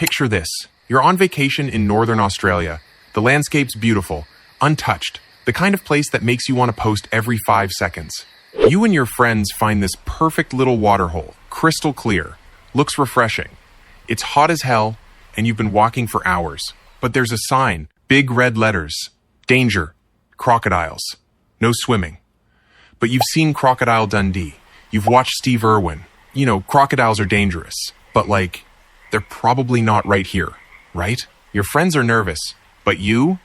Picture this. You're on vacation in northern Australia. The landscape's beautiful, untouched, the kind of place that makes you want to post every 5 seconds. You and your friends find this perfect little waterhole, crystal clear, looks refreshing. It's hot as hell, and you've been walking for hours. But there's a sign, big red letters, danger, crocodiles, no swimming. But you've seen Crocodile Dundee. You've watched Steve Irwin. You know, crocodiles are dangerous, but they're probably not right here, right? Your friends are nervous, but you're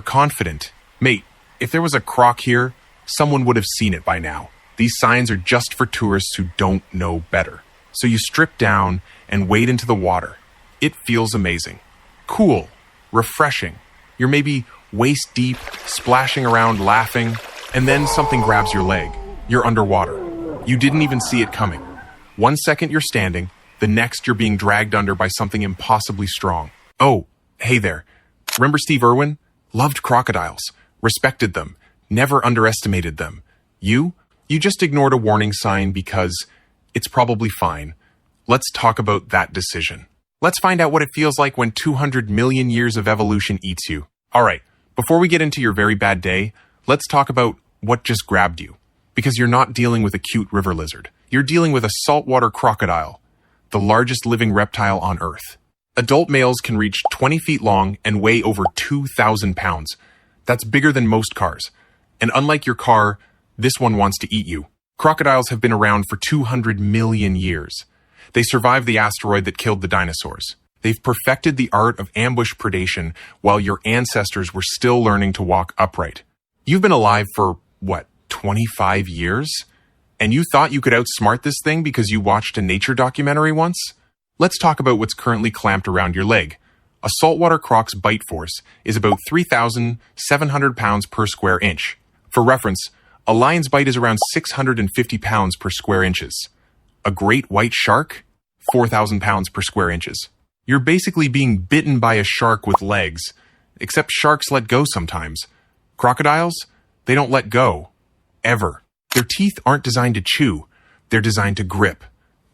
confident. Mate, if there was a croc here, someone would have seen it by now. These signs are just for tourists who don't know better. So you strip down and wade into the water. It feels amazing. Cool. Refreshing. You're maybe waist deep, splashing around, laughing, and then something grabs your leg. You're underwater. You didn't even see it coming. 1 second you're standing, the next you're being dragged under by something impossibly strong. Oh, hey there. Remember Steve Irwin? Loved crocodiles. Respected them. Never underestimated them. You just ignored a warning sign because it's probably fine. Let's talk about that decision. Let's find out what it feels like when 200 million years of evolution eats you. All right, before we get into your very bad day, let's talk about what just grabbed you. Because you're not dealing with a cute river lizard. You're dealing with a saltwater crocodile, the largest living reptile on Earth. Adult males can reach 20 feet long and weigh over 2,000 pounds. That's bigger than most cars. And unlike your car, this one wants to eat you. Crocodiles have been around for 200 million years. They survived the asteroid that killed the dinosaurs. They've perfected the art of ambush predation while your ancestors were still learning to walk upright. You've been alive for, 25 years? And you thought you could outsmart this thing because you watched a nature documentary once? Let's talk about what's currently clamped around your leg. A saltwater croc's bite force is about 3,700 pounds per square inch. For reference, a lion's bite is around 650 pounds per square inches. A great white shark? 4,000 pounds per square inches. You're basically being bitten by a shark with legs, except sharks let go sometimes. Crocodiles? They don't let go. Ever. Their teeth aren't designed to chew. They're designed to grip.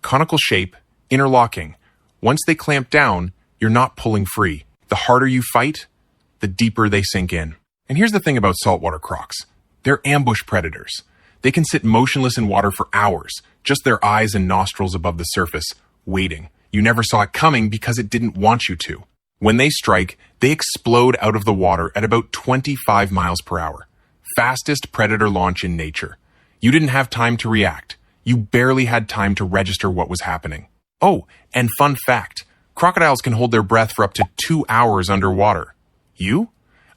Conical shape, interlocking. Once they clamp down, you're not pulling free. The harder you fight, the deeper they sink in. And here's the thing about saltwater crocs. They're ambush predators. They can sit motionless in water for hours, just their eyes and nostrils above the surface, waiting. You never saw it coming because it didn't want you to. When they strike, they explode out of the water at about 25 miles per hour. Fastest predator launch in nature. You didn't have time to react. You barely had time to register what was happening. Oh, and fun fact, crocodiles can hold their breath for up to 2 hours underwater. You?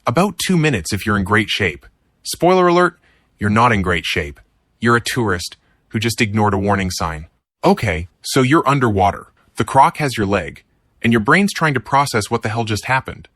About 2 minutes if you're in great shape. Spoiler alert, you're not in great shape. You're a tourist who just ignored a warning sign. Okay, so you're underwater. The croc has your leg, and your brain's trying to process what the hell just happened.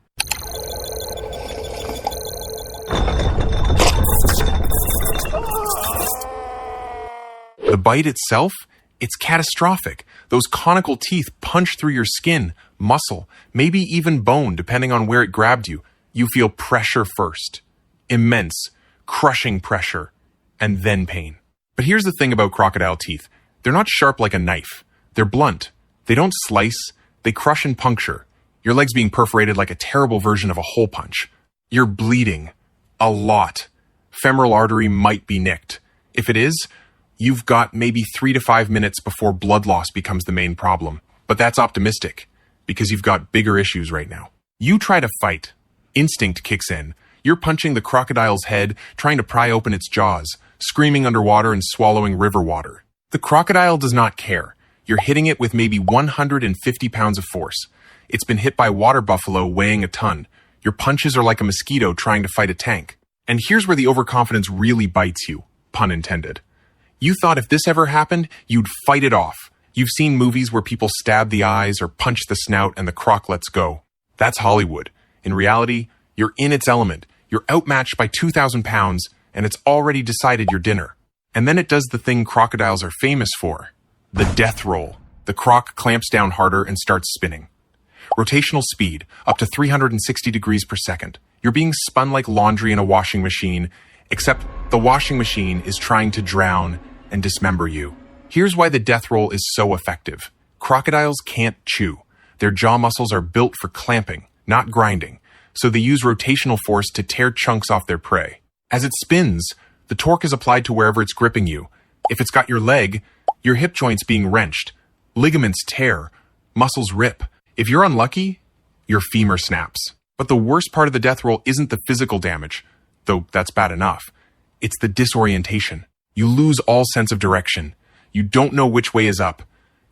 The bite itself? It's catastrophic. Those conical teeth punch through your skin, muscle, maybe even bone, depending on where it grabbed you. You feel pressure first. Immense, crushing pressure, and then pain. But here's the thing about crocodile teeth. They're not sharp like a knife. They're blunt. They don't slice. They crush and puncture. Your leg's being perforated like a terrible version of a hole punch. You're bleeding. A lot. Femoral artery might be nicked. If it is, you've got maybe 3 to 5 minutes before blood loss becomes the main problem. But that's optimistic, because you've got bigger issues right now. You try to fight. Instinct kicks in. You're punching the crocodile's head, trying to pry open its jaws, screaming underwater and swallowing river water. The crocodile does not care. You're hitting it with maybe 150 pounds of force. It's been hit by water buffalo weighing a ton. Your punches are like a mosquito trying to fight a tank. And here's where the overconfidence really bites you, pun intended. You thought if this ever happened, you'd fight it off. You've seen movies where people stab the eyes or punch the snout and the croc lets go. That's Hollywood. In reality, you're in its element. You're outmatched by 2,000 pounds, and it's already decided your dinner. And then it does the thing crocodiles are famous for. The death roll. The croc clamps down harder and starts spinning. Rotational speed, up to 360 degrees per second. You're being spun like laundry in a washing machine, except the washing machine is trying to drown and dismember you. Here's why the death roll is so effective. Crocodiles can't chew. Their jaw muscles are built for clamping, not grinding, so they use rotational force to tear chunks off their prey. As it spins, the torque is applied to wherever it's gripping you. If it's got your leg, your hip joint's being wrenched. Ligaments tear, muscles rip. If you're unlucky, your femur snaps. But the worst part of the death roll isn't the physical damage, though that's bad enough. It's the disorientation. You lose all sense of direction. You don't know which way is up.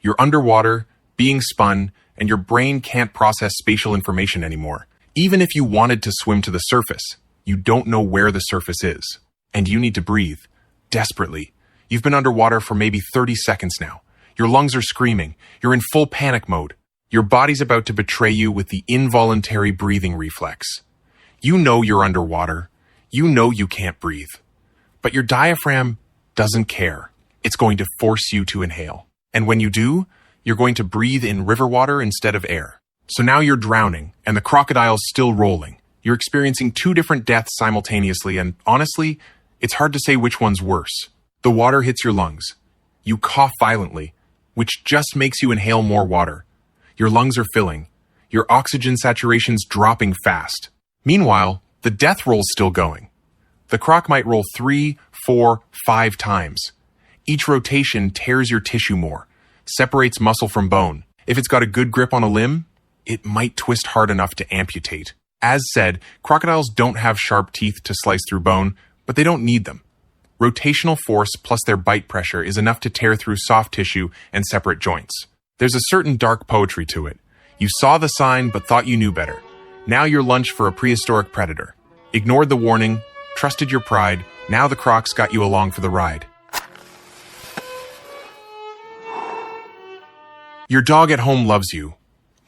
You're underwater, being spun, and your brain can't process spatial information anymore. Even if you wanted to swim to the surface, you don't know where the surface is. And you need to breathe, desperately. You've been underwater for maybe 30 seconds now. Your lungs are screaming. You're in full panic mode. Your body's about to betray you with the involuntary breathing reflex. You know you're underwater. You know you can't breathe. But your diaphragm doesn't care. It's going to force you to inhale. And when you do, you're going to breathe in river water instead of air. So now you're drowning, and the crocodile's still rolling. You're experiencing two different deaths simultaneously, and honestly, it's hard to say which one's worse. The water hits your lungs. You cough violently, which just makes you inhale more water. Your lungs are filling. Your oxygen saturation's dropping fast. Meanwhile, the death roll's still going. The croc might roll 3, 4, 5 times. Each rotation tears your tissue more, separates muscle from bone. If it's got a good grip on a limb, it might twist hard enough to amputate. As said, crocodiles don't have sharp teeth to slice through bone, but they don't need them. Rotational force plus their bite pressure is enough to tear through soft tissue and separate joints. There's a certain dark poetry to it. You saw the sign but thought you knew better. Now you're lunch for a prehistoric predator. Ignored the warning, trusted your pride, now the crocs got you along for the ride. Your dog at home loves you,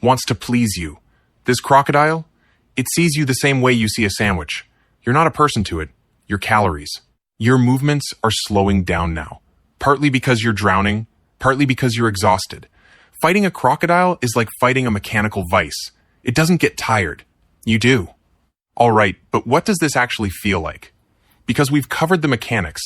wants to please you. This crocodile, it sees you the same way you see a sandwich. You're not a person to it, you're calories. Your movements are slowing down now, partly because you're drowning, partly because you're exhausted. Fighting a crocodile is like fighting a mechanical vice. It doesn't get tired. You do. All right, but what does this actually feel like? Because we've covered the mechanics,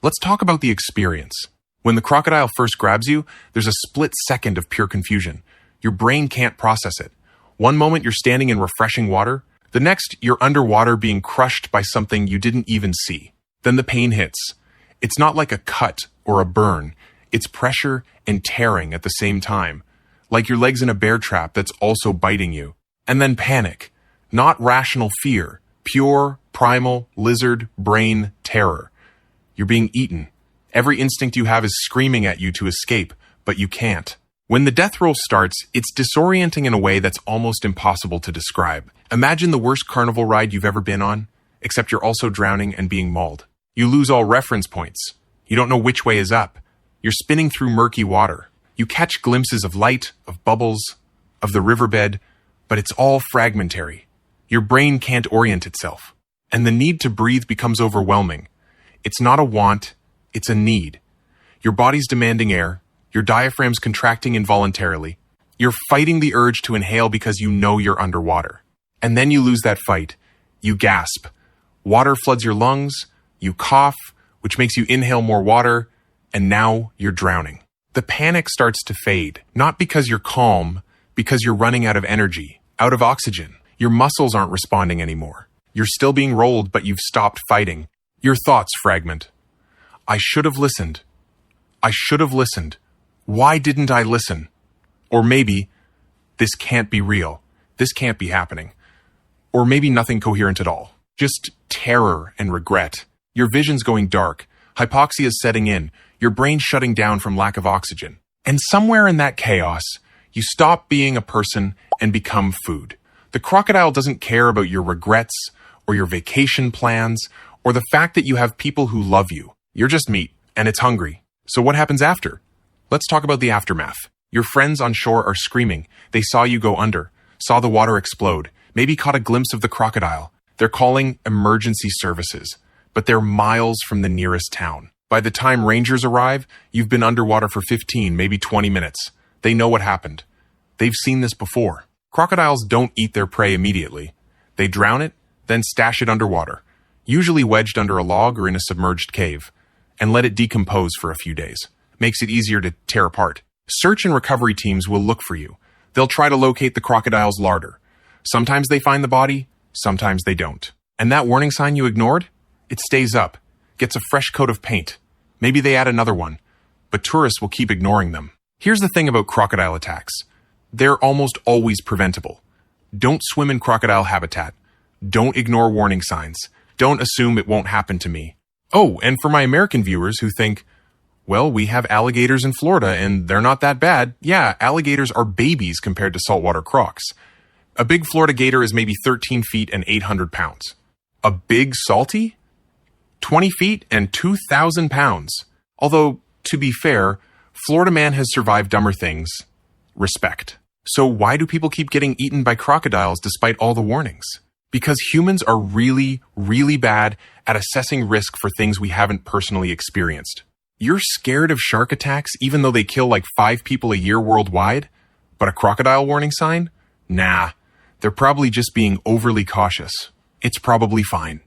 let's talk about the experience. When the crocodile first grabs you, there's a split second of pure confusion. Your brain can't process it. One moment you're standing in refreshing water, the next you're underwater being crushed by something you didn't even see. Then the pain hits. It's not like a cut or a burn. It's pressure and tearing at the same time, like your legs in a bear trap that's also biting you. And then panic. Not rational fear. Pure, primal, lizard, brain terror. You're being eaten. Every instinct you have is screaming at you to escape, but you can't. When the death roll starts, it's disorienting in a way that's almost impossible to describe. Imagine the worst carnival ride you've ever been on, except you're also drowning and being mauled. You lose all reference points. You don't know which way is up. You're spinning through murky water. You catch glimpses of light, of bubbles, of the riverbed, but it's all fragmentary. Your brain can't orient itself. And the need to breathe becomes overwhelming. It's not a want, it's a need. Your body's demanding air. Your diaphragm's contracting involuntarily. You're fighting the urge to inhale because you know you're underwater. And then you lose that fight. You gasp. Water floods your lungs. You cough, which makes you inhale more water. And now you're drowning. The panic starts to fade, not because you're calm, because you're running out of energy, out of oxygen. Your muscles aren't responding anymore. You're still being rolled, but you've stopped fighting. Your thoughts fragment. I should have listened. I should have listened. Why didn't I listen? Or maybe, this can't be real. This can't be happening. Or maybe nothing coherent at all. Just terror and regret. Your vision's going dark. Hypoxia is setting in. Your brain's shutting down from lack of oxygen. And somewhere in that chaos, you stop being a person and become food. The crocodile doesn't care about your regrets or your vacation plans or the fact that you have people who love you. You're just meat, and it's hungry. So what happens after? Let's talk about the aftermath. Your friends on shore are screaming. They saw you go under, saw the water explode, maybe caught a glimpse of the crocodile. They're calling emergency services, but they're miles from the nearest town. By the time rangers arrive, you've been underwater for 15, maybe 20 minutes. They know what happened. They've seen this before. Crocodiles don't eat their prey immediately. They drown it, then stash it underwater, usually wedged under a log or in a submerged cave, and let it decompose for a few days. Makes it easier to tear apart. Search and recovery teams will look for you. They'll try to locate the crocodile's larder. Sometimes they find the body, sometimes they don't. And that warning sign you ignored? It stays up, gets a fresh coat of paint. Maybe they add another one, but tourists will keep ignoring them. Here's the thing about crocodile attacks. They're almost always preventable. Don't swim in crocodile habitat. Don't ignore warning signs. Don't assume it won't happen to me. Oh, and for my American viewers who think, well, we have alligators in Florida and they're not that bad. Yeah, alligators are babies compared to saltwater crocs. A big Florida gator is maybe 13 feet and 800 pounds. A big salty? 20 feet and 2,000 pounds. Although, to be fair, Florida man has survived dumber things. Respect. So why do people keep getting eaten by crocodiles despite all the warnings? Because humans are really, really bad at assessing risk for things we haven't personally experienced. You're scared of shark attacks even though they kill like 5 people a year worldwide? But a crocodile warning sign? Nah, they're probably just being overly cautious. It's probably fine.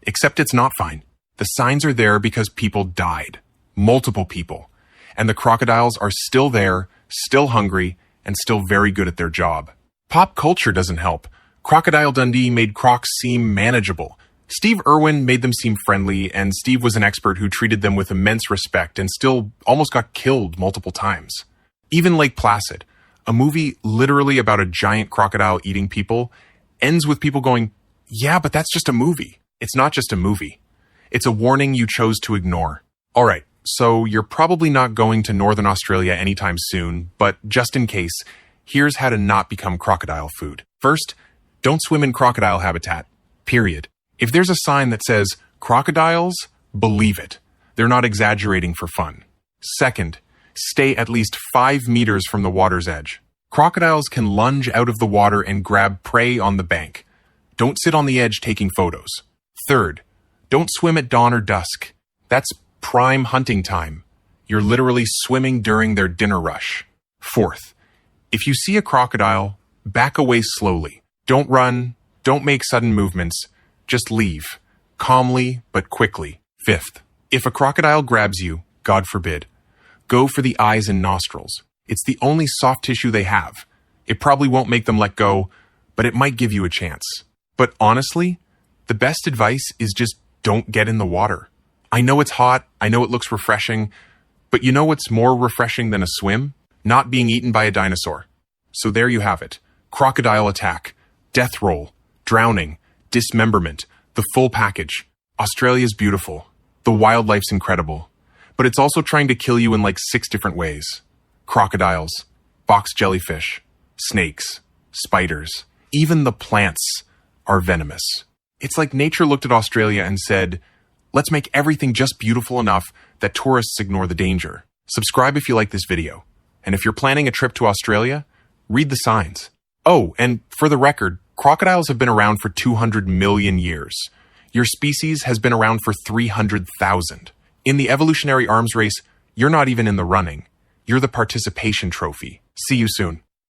Except it's not fine. The signs are there because people died. Multiple people. And the crocodiles are still there, still hungry, and still very good at their job. Pop culture doesn't help. Crocodile Dundee made crocs seem manageable. Steve Irwin made them seem friendly, and Steve was an expert who treated them with immense respect and still almost got killed multiple times. Even Lake Placid, a movie literally about a giant crocodile eating people, ends with people going, yeah, but that's just a movie. It's not just a movie. It's a warning you chose to ignore. All right, so you're probably not going to Northern Australia anytime soon, but just in case, here's how to not become crocodile food. First, don't swim in crocodile habitat. Period. If there's a sign that says crocodiles, believe it. They're not exaggerating for fun. Second, stay at least 5 meters from the water's edge. Crocodiles can lunge out of the water and grab prey on the bank. Don't sit on the edge taking photos. Third, don't swim at dawn or dusk. That's prime hunting time. You're literally swimming during their dinner rush. Fourth, if you see a crocodile, back away slowly. Don't run, don't make sudden movements. Just leave, calmly but quickly. Fifth, if a crocodile grabs you, God forbid, go for the eyes and nostrils. It's the only soft tissue they have. It probably won't make them let go, but it might give you a chance. But honestly, the best advice is just don't get in the water. I know it's hot, I know it looks refreshing, but you know what's more refreshing than a swim? Not being eaten by a dinosaur. So there you have it. Crocodile attack, death roll, drowning, dismemberment, the full package. Australia's beautiful. The wildlife's incredible. But it's also trying to kill you in like 6 different ways. Crocodiles, box jellyfish, snakes, spiders, even the plants are venomous. It's like nature looked at Australia and said, let's make everything just beautiful enough that tourists ignore the danger. Subscribe if you like this video. And if you're planning a trip to Australia, read the signs. Oh, and for the record, crocodiles have been around for 200 million years. Your species has been around for 300,000. In the evolutionary arms race, you're not even in the running. You're the participation trophy. See you soon.